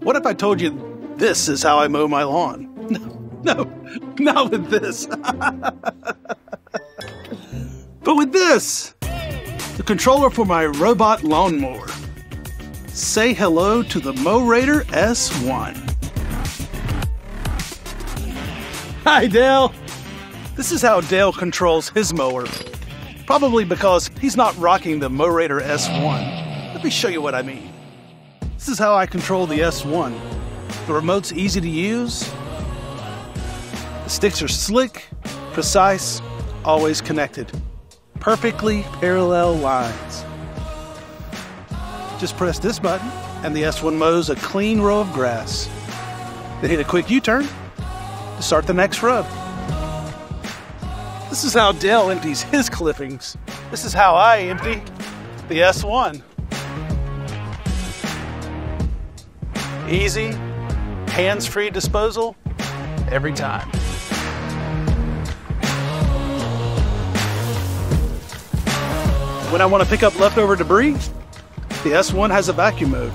What if I told you this is how I mow my lawn? No, not with this. But with this, the controller for my robot lawnmower. Say hello to the Mowrator S1. Hi, Dale. This is how Dale controls his mower. Probably because he's not rocking the Mowrator S1. Let me show you what I mean. This is how I control the S1. The remote's easy to use. The sticks are slick, precise, always connected. Perfectly parallel lines. Just press this button and the S1 mows a clean row of grass. Then hit a quick U-turn to start the next row. This is how Dale empties his clippings. This is how I empty the S1. Easy, hands-free disposal every time. When I want to pick up leftover debris, the S1 has a vacuum mode.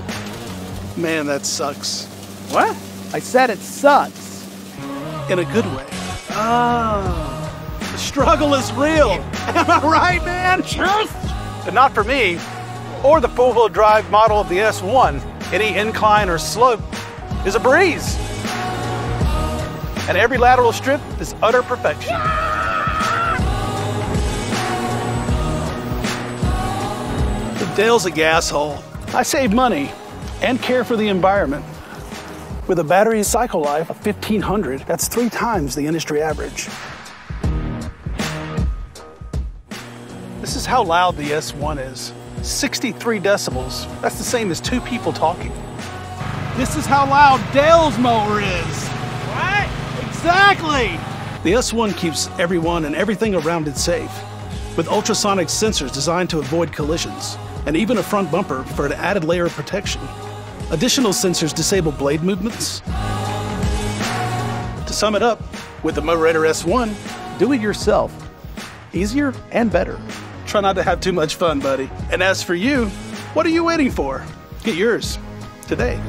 Man, that sucks. What? I said it sucks. In a good way. Oh, the struggle is real. Am I right, man? But not for me, or the four-wheel drive model of the S1. Any incline or slope is a breeze. And every lateral strip is utter perfection. Dale's a gas hole. I save money and care for the environment. With a battery cycle life of 1,500, that's 3 times the industry average. This is how loud the S1 is. 63 decibels. That's the same as 2 people talking. This is how loud Dale's mower is. What? Exactly! The S1 keeps everyone and everything around it safe, with ultrasonic sensors designed to avoid collisions, and even a front bumper for an added layer of protection. Additional sensors disable blade movements. To sum it up, with the Mowrator S1, do it yourself. Easier and better. Try not to have too much fun, buddy. And as for you, what are you waiting for? Get yours today.